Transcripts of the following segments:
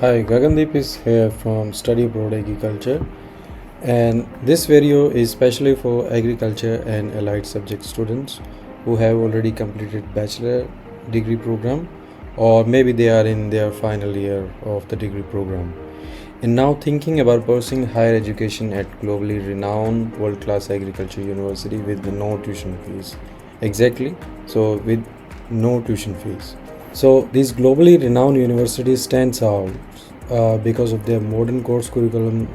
Hi, Gagandeep is here from Study Abroad Agriculture, and this video is specially for agriculture and allied subject students who have already completed bachelor degree program, or maybe they are in their final year of the degree program and now thinking about pursuing higher education at globally renowned world-class agriculture university with no tuition fees. Exactly, so with no tuition fees. So this globally renowned university stands out because of their modern course curriculum,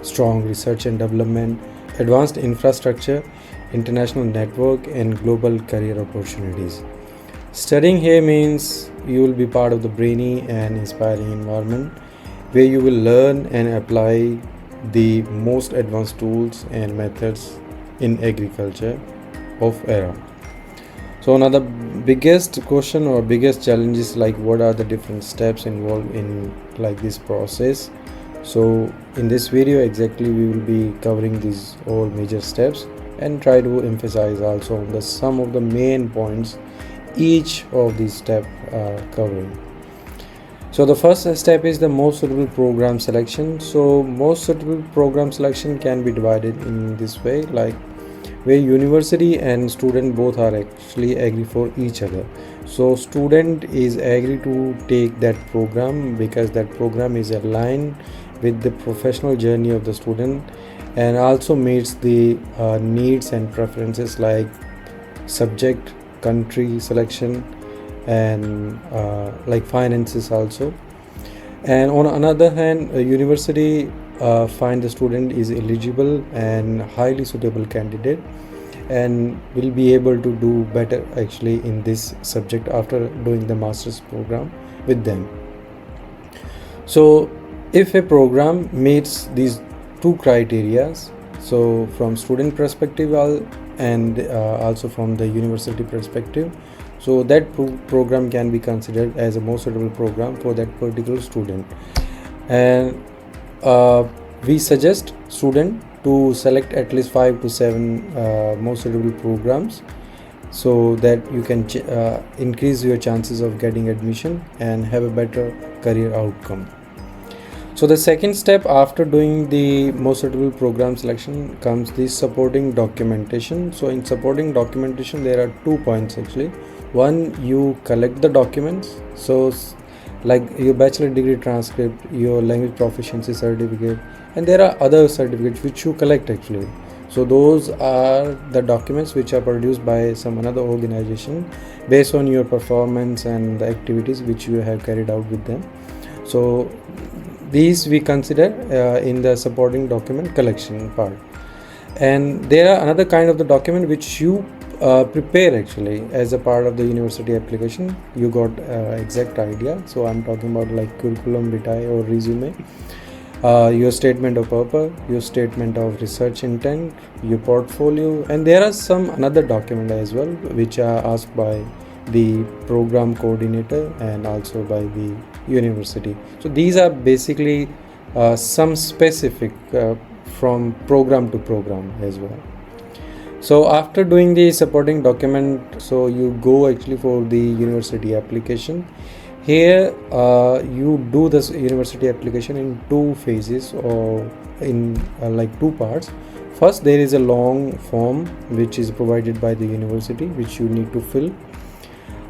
strong research and development, advanced infrastructure, international network, and global career opportunities. Studying here means you will be part of the brainy and inspiring environment where you will learn and apply the most advanced tools and methods in agriculture of era. So another biggest question or biggest challenge is like what are the different steps involved in like this process. So in this video exactly we will be covering these all major steps and try to emphasize also on the some of the main points each of these steps covering. So the first step is the most suitable program selection. So most suitable program selection can be divided in this way, like where university and student both are actually agree for each other. So student is agree to take that program because that program is aligned with the professional journey of the student and also meets the needs and preferences like subject, country selection, and like finances also. And on another hand, a university find the student is eligible and highly suitable candidate and will be able to do better actually in this subject after doing the master's program with them. So if a program meets these two criteria, so from student perspective and also from the university perspective, so that program can be considered as a most suitable program for that particular student. And we suggest student to select at least 5 to 7 most suitable programs so that you can increase your chances of getting admission and have a better career outcome. So the second step after doing the most suitable program selection comes the supporting documentation. So in supporting documentation there are 2 points actually. One, you collect the documents, so like your bachelor degree transcript, your language proficiency certificate, and there are other certificates which you collect actually. So those are the documents which are produced by some another organization based on your performance and the activities which you have carried out with them. So these we consider in the supporting document collection part. And there are another kind of the document which you prepare actually as a part of the university application. You got exact idea, so I'm talking about like curriculum vitae or resume, your statement of purpose, your statement of research intent, your portfolio, and there are some another document as well which are asked by the program coordinator and also by the university. So these are basically some specific from program to program as well. So after doing the supporting document, so you go actually for the university application. Here you do this university application in 2 phases or in like 2 parts. First, there is a long form which is provided by the university which you need to fill,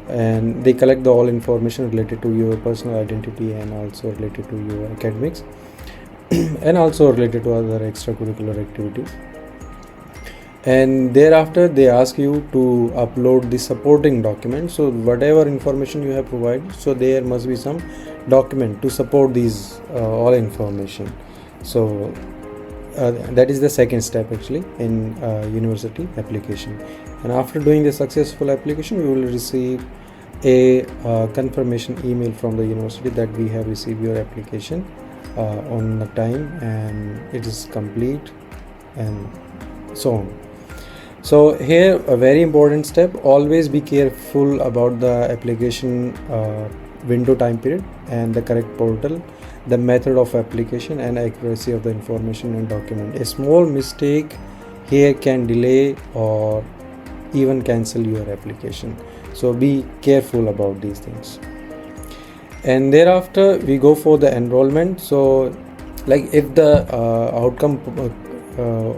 and they collect the all information related to your personal identity and also related to your academics and also related to other extracurricular activities. And thereafter they ask you to upload the supporting document. So whatever information you have provided, so there must be some document to support these all information. So that is the second step actually in university application. And after doing the successful application, you will receive a confirmation email from the university that we have received your application on the time and it is complete and so on. So here a very important step, always be careful about the application window time period and the correct portal, the method of application and accuracy of the information and document. A small mistake here can delay or even cancel your application. So be careful about these things. and thereafter we go for the enrollment. So like if the outcome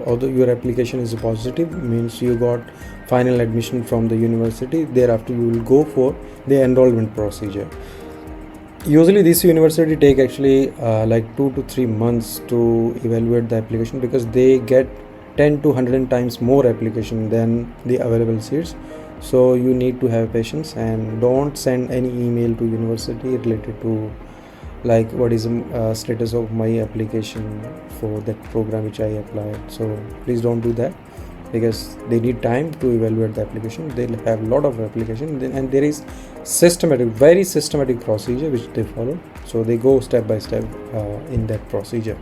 although your application is positive, means you got final admission from the university, thereafter you will go for the enrollment procedure. Usually this university take actually like 2 to 3 months to evaluate the application, because they get 10 to 100 times more application than the available seats. So you need to have patience, and don't send any email to university related to like what is the status of my application for that program which I applied. So please don't do that, because they need time to evaluate the application. They'll have a lot of application, and there is very systematic procedure which they follow. So they go step by step in that procedure.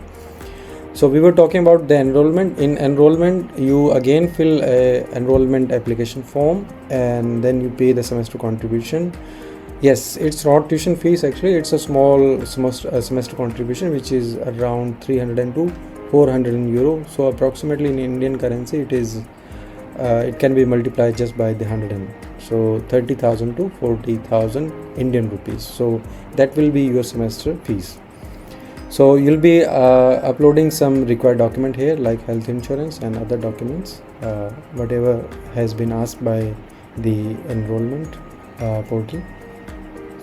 So we were talking about the enrollment. In enrollment, you again fill a enrollment application form, and then you pay the semester contribution. Yes, it's not tuition fees actually, it's a small semester contribution which is around 300 to 400 euro. So approximately in Indian currency it is it can be multiplied just by the 100. So 30,000 to 40,000 Indian rupees. So that will be your semester fees. So you'll be uploading some required document here like health insurance and other documents, whatever has been asked by the enrollment portal.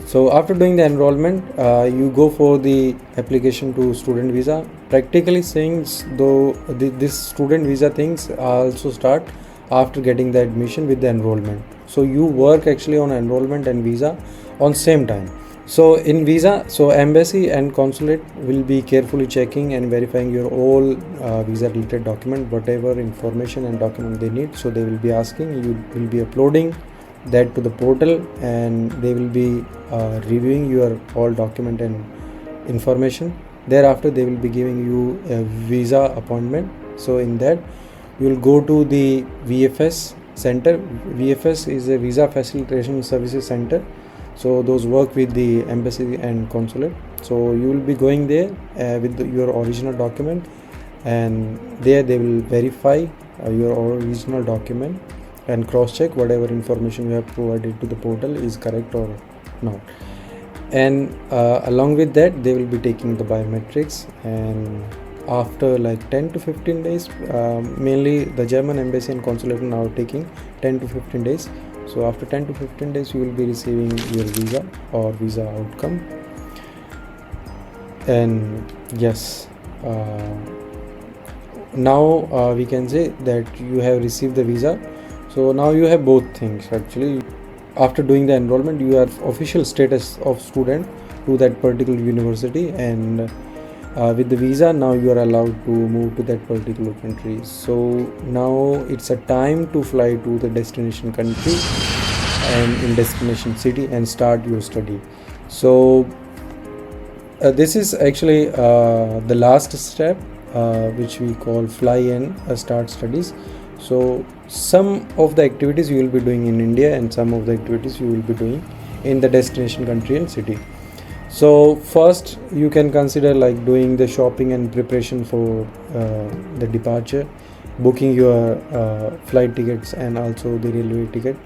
So after doing the enrollment, you go for the application to student visa. Practically things, though, this student visa things also start after getting the admission with the enrollment. So you work actually on enrollment and visa on same time. So in visa, so embassy and consulate will be carefully checking and verifying your all visa related document, whatever information and document they need. So they will be asking, you will be uploading that to the portal, and they will be reviewing your all document and information. Thereafter they will be giving you a visa appointment. So in that you will go to the VFS center. VFS is a visa facilitation services center. So those work with the embassy and consulate. So you will be going there with your original document, and there they will verify your original document and cross check whatever information you have provided to the portal is correct or not. And along with that they will be taking the biometrics, and after like 10 to 15 days, mainly the German embassy and consulate are now taking 10 to 15 days. So after 10 to 15 days you will be receiving your visa or visa outcome. And yes, now we can say that you have received the visa. So now you have both things actually. After doing the enrollment, you have official status of student to that particular university, and with the visa now you are allowed to move to that particular country. So now it's a time to fly to the destination country and in destination city and start your study. So this is actually the last step, which we call fly and start studies. So some of the activities you will be doing in India, and some of the activities you will be doing in the destination country and city. So first you can consider like doing the shopping and preparation for the departure, booking your flight tickets and also the railway ticket,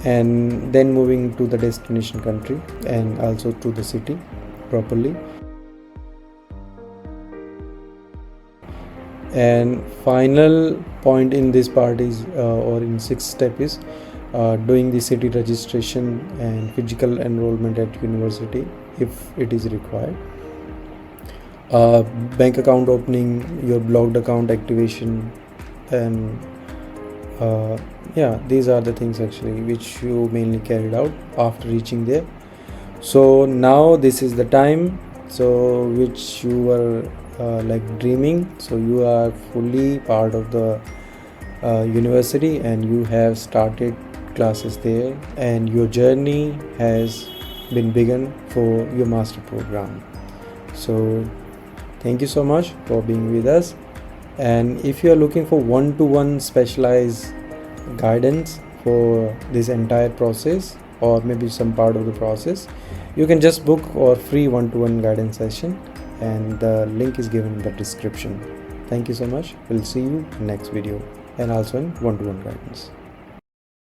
and then moving to the destination country and also to the city properly. And final point in this part is or in sixth step is doing the city registration and physical enrollment at university if it is required, bank account opening, your blocked account activation, and yeah, these are the things actually which you mainly carried out after reaching there. So now this is the time so which you were like dreaming. So you are fully part of the university, and you have started classes there, and your journey has been begun for your master program. So thank you so much for being with us, and if you are looking for one-to-one specialized guidance for this entire process or maybe some part of the process, you can just book our free one-to-one guidance session, and the link is given in the description. Thank you so much. We'll see you in next video and also in one-to-one guidance.